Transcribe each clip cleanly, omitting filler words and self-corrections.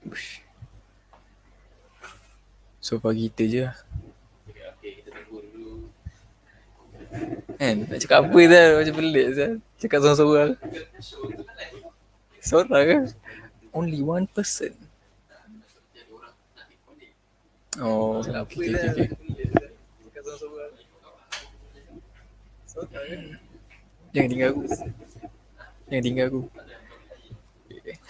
Ush. So pagi kita je lah. Kan nak cakap apa dah macam pelik dah. Cakap seorang-seorang. Seorang ke? Only one person. Oh, okay. Jangan tinggal aku. Jangan tinggal aku. Okay.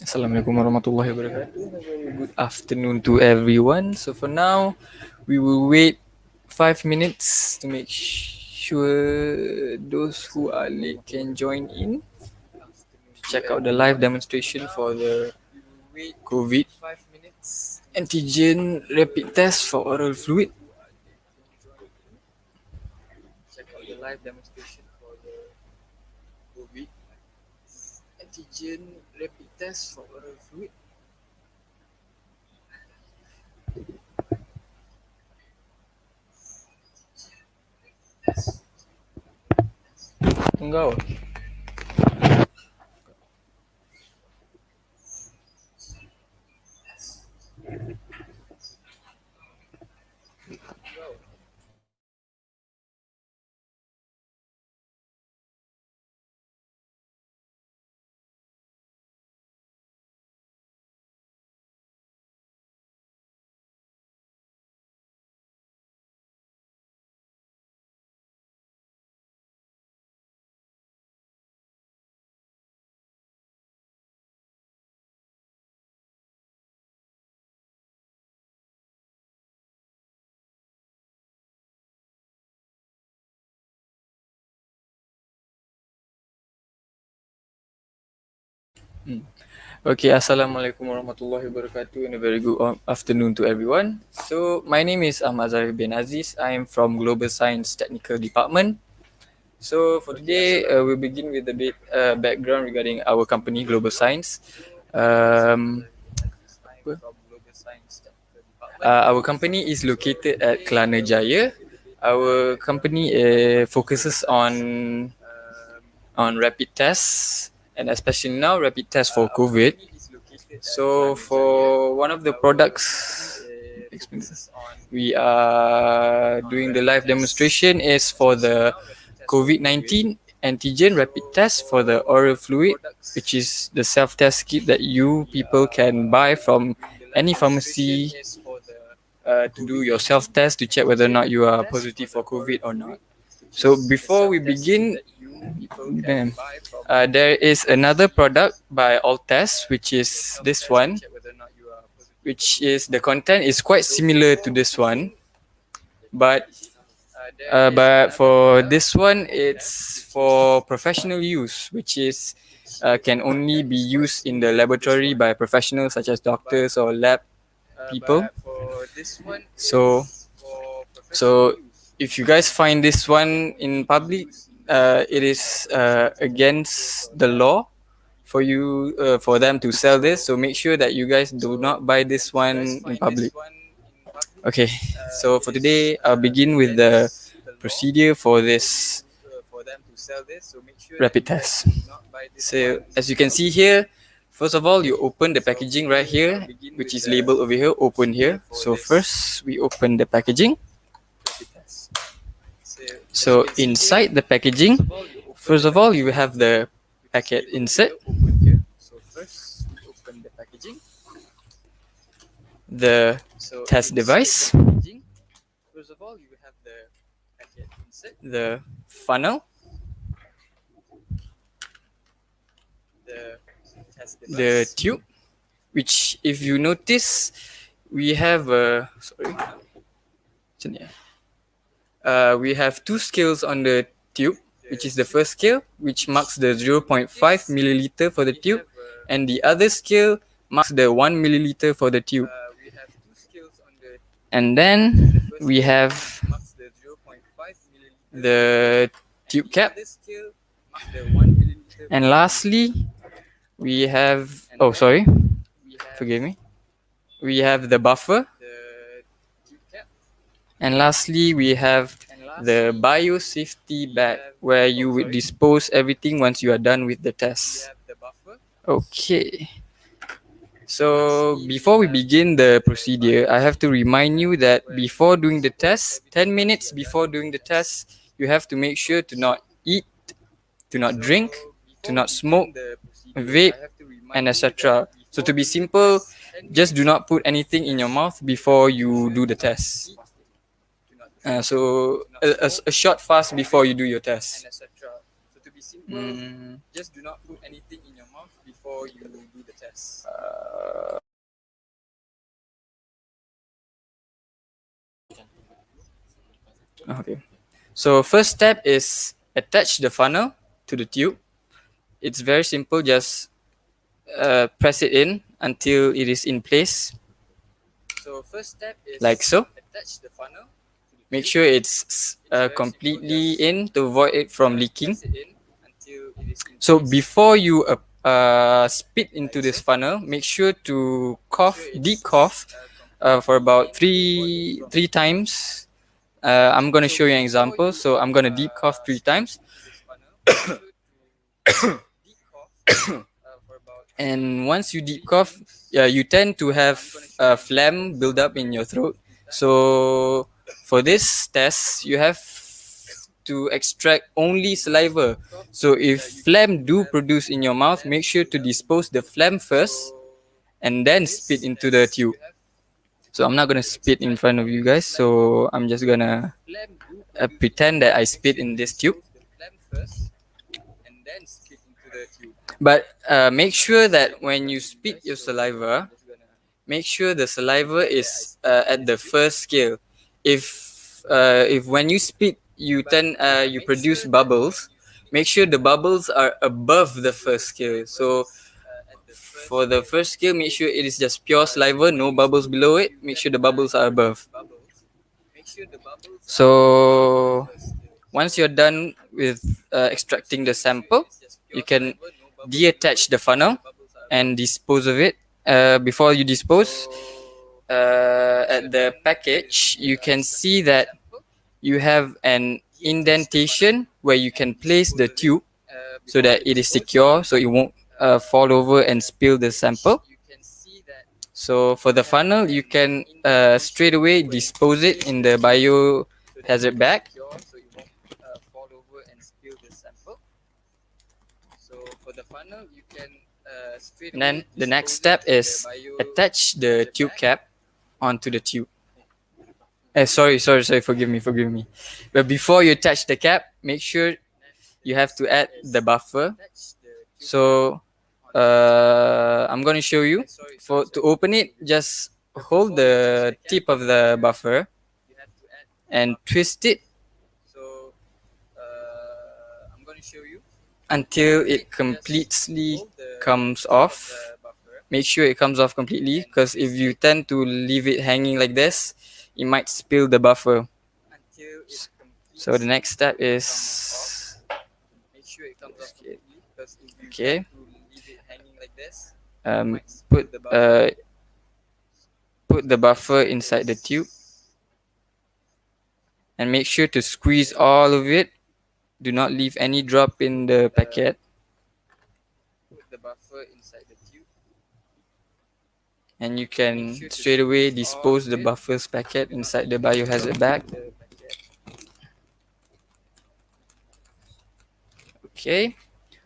Assalamualaikum warahmatullahi wabarakatuh. Good afternoon to everyone. So for now, we will wait 5 minutes to make sure those who are late can join in. Check out the live demonstration for the COVID antigen rapid test for oral fluid. Check out the live demonstration for the COVID antigen rapid test for oral fluid. Enggak. Okay, Assalamualaikum warahmatullahi wabarakatuh and a very good afternoon to everyone. So, my name is Ahmad Zarif bin Aziz. I am from Global Science Technical Department. So, for today, we'll begin with a bit background regarding our company, Global Science. Our company is located at Kelana Jaya. Our company focuses on rapid tests, and especially now rapid tests for COVID. So for one of the products we are doing the live demonstration is for the COVID-19 antigen rapid test for the oral fluid, which is the self-test kit that you people can buy from any pharmacy to do your self-test to check whether or not you are positive for COVID or not. So before we begin, there is another product by ALLTEST, which is this one, which is the content is quite similar to this one, but for this one it's for professional use, which is can only be used in the laboratory by professionals such as doctors or lab people. So if you guys find this one in public, it is against the law for you for them to sell this. So make sure that you guys do not buy this one in public. Okay, so for today, I'll begin with the procedure for this rapid test. So as you can see here, first of all, you open the packaging right here, which is labeled over here, open here. So first, we open the packaging. So inside the packaging, first of all, you have the packet insert. The test device, the funnel, the tube, which if you notice, we have we have two scales on the tube, which is the first scale, which marks the 0.5 milliliter for the tube, and the other scale marks the 1 milliliter for the tube. And then we have the tube cap. And lastly, we have, forgive me. We have the buffer. And lastly, we have the biosafety bag where you would dispose everything once you are done with the test. Okay. So before we begin the procedure, I have to remind you that before doing the test, 10 minutes before doing the test, you have to make sure to not eat, to not drink, to not smoke, vape, and etc. So to be simple, just do not put anything in your mouth before you do the test. So a short fast before you do your test. Just do not put anything in your mouth before you do the test. Okay. So first step is attach the funnel to the tube. It's very simple. Just press it in until it is in place. So first step is like so. Attach the funnel. Make sure it's completely in to avoid it from leaking. So before you spit into this funnel, make sure to cough, deep cough, for about three times. I'm gonna show you an example. So I'm gonna deep cough 3 times. And once you deep cough, you tend to have phlegm build up in your throat. So for this test, you have to extract only saliva. So if phlegm do produce in your mouth, make sure to dispose the phlegm first and then spit into the tube. So I'm not gonna spit in front of you guys. So I'm just gonna pretend that I spit in this tube. But make sure that when you spit your saliva, make sure the saliva is at the first scale. If when you spit you produce bubbles, make sure the bubbles are above the first scale. So for the first scale, make sure it is just pure saliva, no bubbles below it. Make sure the bubbles are above. So once you're done with extracting the sample, you can deattach the funnel and dispose of it. Before you dispose, at the package, you can see that you have an indentation where you can place the tube so that it is secure, so it won't fall over and spill the sample. So for the funnel, you can straight away dispose it in the biohazard bag. And then the next step is attach the tube cap onto the tube. Sorry, forgive me. But before you attach the cap, make sure you have to add the buffer. So I'm going to show you. To open it, just hold the tip of the buffer and twist it until it completely comes off. Make sure it comes off completely, because if you tend to leave it hanging like this, it might spill the buffer. So the next step is okay. Put the buffer inside the tube and make sure to squeeze all of it. Do not leave any drop in the packet. Put the buffer inside the tube. And you can straight away dispose the buffer's packet inside the biohazard bag. Okay.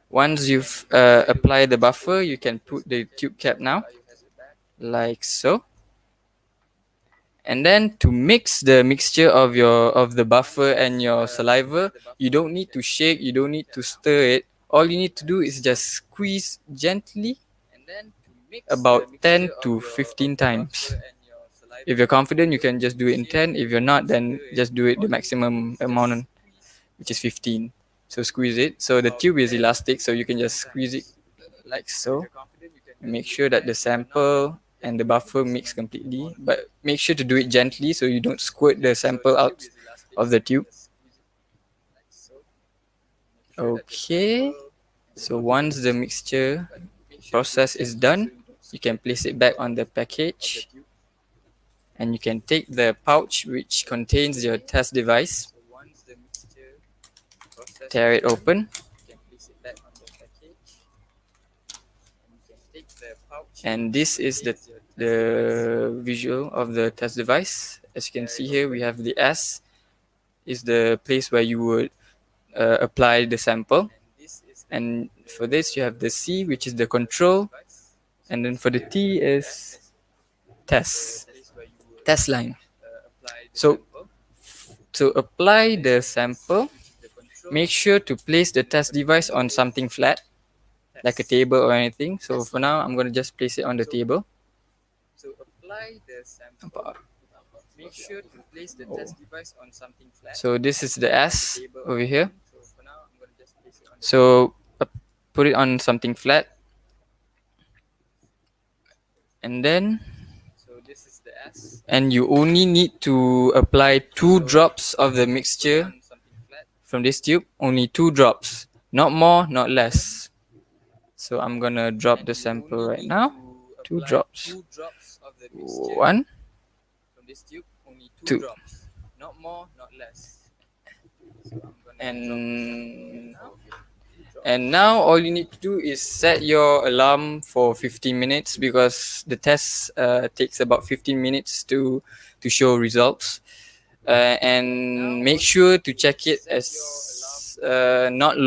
Once you've applied the buffer, you can put the tube cap now, like so. And then to mix the mixture of the buffer and your saliva, you don't need to shake, you don't need to stir it. All you need to do is just squeeze gently about 10 to 15 times. If you're confident, you can just do it in 10. If you're not, then just do it the maximum amount, which is 15. So squeeze it. So the tube is elastic, so you can just squeeze it like so. And make sure that the sample and the buffer mix completely, but make sure to do it gently so you don't squirt the sample out of the tube. Okay, so once the mixture process is done, you can place it back on the package and you can take the pouch which contains your test device tear it open. And this is the visual of the test device. As you can see here, we have the S is the place where you would apply the sample. And for this, you have the C, which is the control. And then for the T is test line. So to apply the sample, make sure to place the test device on something flat, like a table or anything. So for now, I'm going to just place it on the table. So this is the S over here. So put it on something flat. And then you only need to apply 2 drops of the mixture from this tube. Only 2 drops, not more, not less. So I'm gonna drop the sample right now. 2 drops. 1, 2. And now all you need to do is set your alarm for 15 minutes because the test takes about 15 minutes to show results. And make sure to check it as not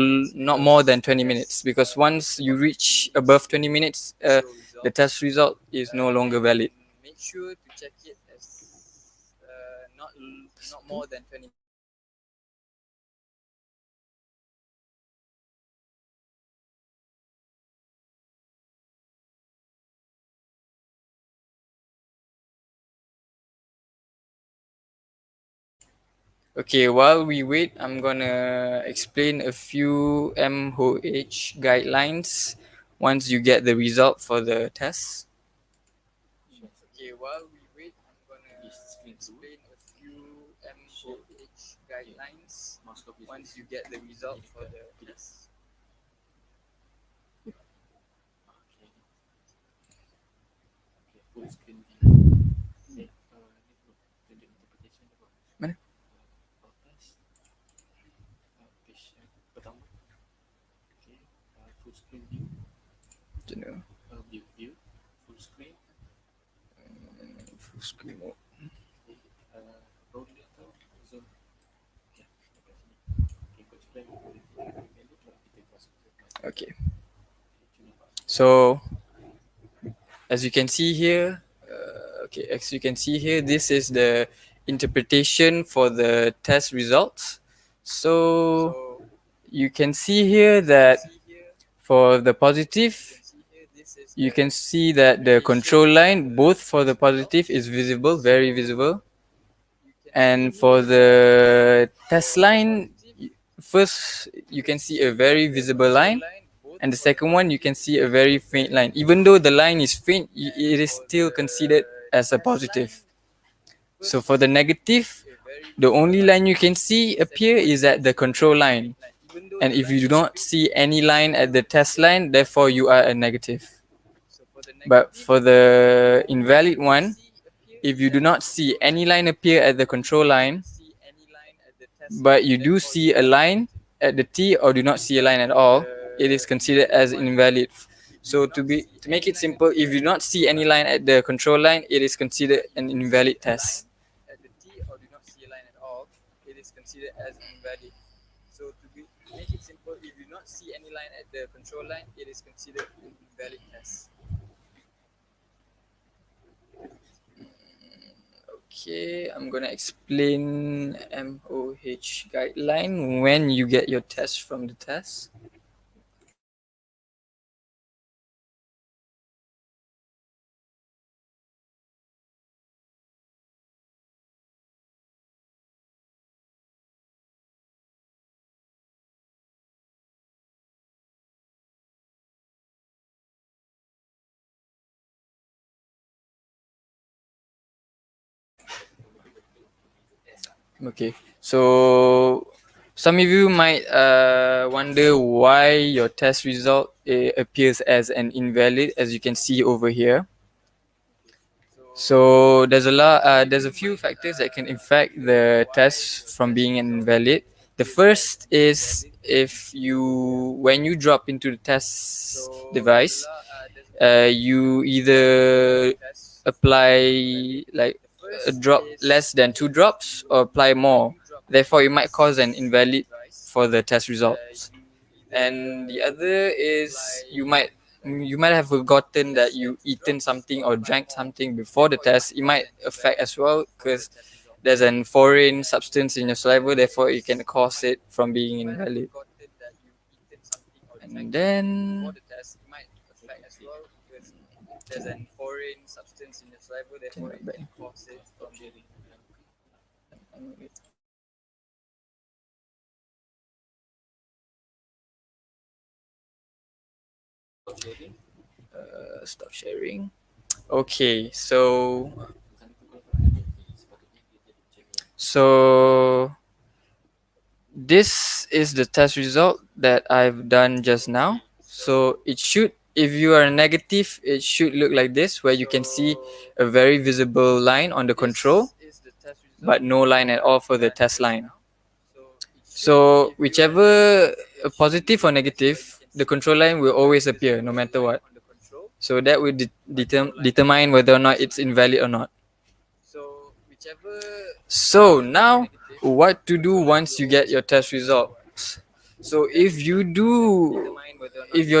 more than 20 minutes, because once you reach above 20 minutes, the test result is no longer valid. Make sure to check it as not more than 20 minutes. Okay, while we wait, I'm gonna explain a few MOH guidelines once you get the result for the test. Okay, while we wait, I'm gonna explain a few MOH guidelines once you get the result for the test. Mana? Full screen mode. Okay. So as you can see here, this is the interpretation for the test results. So you can see here that for the positive, you can see that the control line, both for the positive, is visible, very visible. And for the test line, first you can see a very visible line, and the second one you can see a very faint line. Even though the line is faint, it is still considered as a positive. So for the negative, the only line you can see appear is at the control line. And if you do not see any line at the test line, therefore you are a negative. But for the invalid one, if you do not see any line appear at the control line, but you do see a line at the T or do not see a line at all, it is considered as invalid. So to make it simple, if you do not see any line at the control line, it is considered an invalid test. At the T or do not see a line at all, it is considered as invalid. So to make it simple, if you do not see any line at the control line, it is considered an invalid test. Okay, I'm gonna explain MOH guideline when you get your test from the test. Okay, so some of you might wonder why your test result appears as an invalid, as you can see over here. So there's a few factors that can affect the test from being an invalid. The first is if you when you drop into the test device, you either apply like a drop less than 2 drops or apply more. Therefore, it might cause an invalid for the test results. And the other is you might have forgotten that you eaten something or drank something before the test. It might affect as well because there's an foreign substance in your saliva, therefore it can cause it from being invalid. And then stop sharing. Okay, so this is the test result that I've done just now. So it should, if you are negative, it should look like this, where you can see a very visible line on the control, but no line at all for the test line. So whichever positive or negative, the control line will always appear no matter what. So that will determine whether or not it's invalid or not. So now, what to do once you get your test results? So if your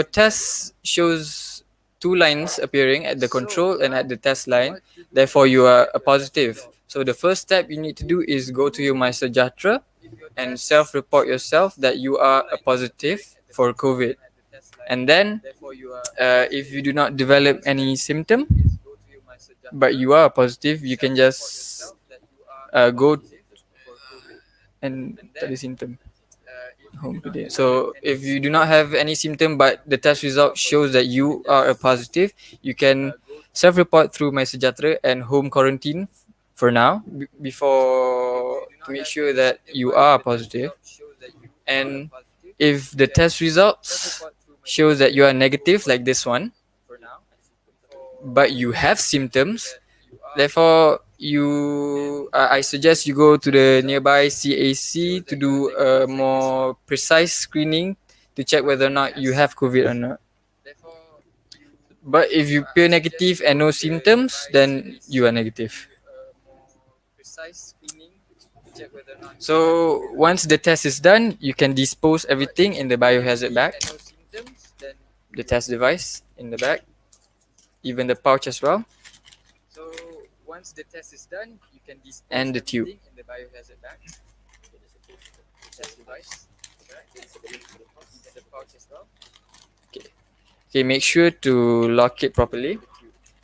test shows 2 lines appearing at the control and at the test line, therefore you are a positive. So the first step you need to do is go to your MySejahtera and self-report yourself that you are a positive for COVID. And then, if you do not develop any symptom, but you are positive, you can just go and tadi symptom home today. So if you do not have any symptom but the test result shows that you are a positive, you can self-report through MySejahtera and home quarantine for now before to make sure that you are positive. And if the test results shows that you are negative, like this one, but you have symptoms, therefore I suggest you go to the nearby CAC to do a more precise screening to check whether or not you have COVID or not. But if you appear negative and no symptoms, then you are negative. So once the test is done, you can dispose everything in the biohazard bag, the test device in the bag, even the pouch as well, and the tube. Okay. Okay, make sure to lock it properly.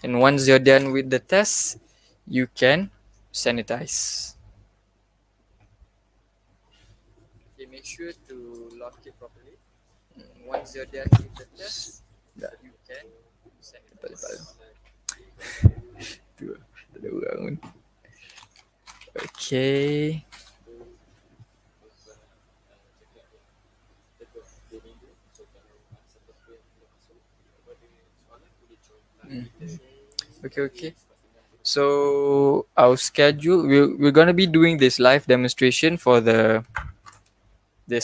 And once you're done with the test, you can sanitize. Okay, make sure to lock it properly. Once you're done with the test, you can sanitize. Tu, tak ada orang pun. Okay. Okay. So our schedule, we're gonna be doing this live demonstration for this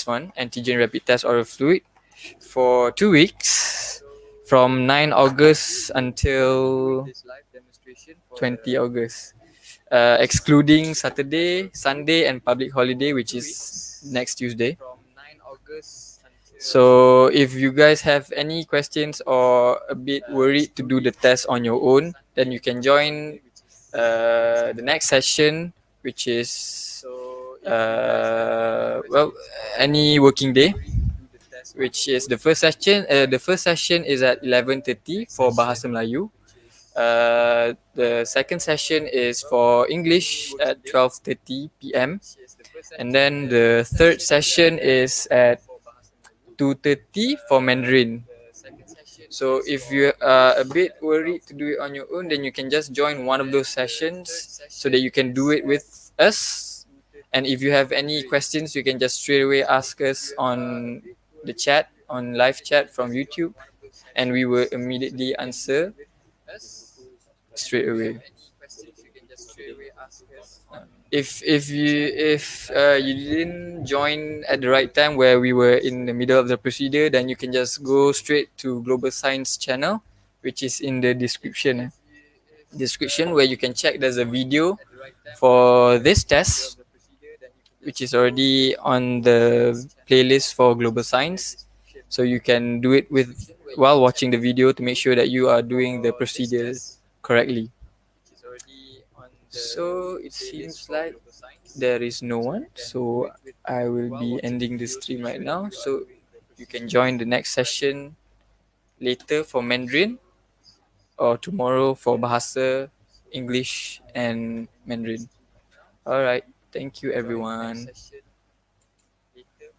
one, antigen rapid test oral fluid, for 2 weeks, from 9 August until 20 August, excluding Saturday, Sunday, and public holiday, which is next Tuesday. So if you guys have any questions or a bit worried to do the test on your own, then you can join the next session, which is any working day, which is the first session. The first session is at 11:30 for Bahasa Melayu. The second session is for English at 12:30 p.m. And then the third session is at 2:30 for Mandarin. So if you are a bit worried to do it on your own, then you can just join one of those sessions so that you can do it with us. And if you have any questions, you can just straight away ask us on the chat, on live chat from YouTube, and we will immediately answer straight away. if you didn't join at the right time where we were in the middle of the procedure, then you can just go straight to Global Science channel, which is in the description where you can check. There's a video for this test, which is already on the playlist for Global Science. So you can do it with while watching the video to make sure that you are doing the procedure correctly. So it seems like there is no one. So I will be ending the stream right now. So you can join the next session later for Mandarin or tomorrow for Bahasa, English, and Mandarin. All right. Thank you, everyone.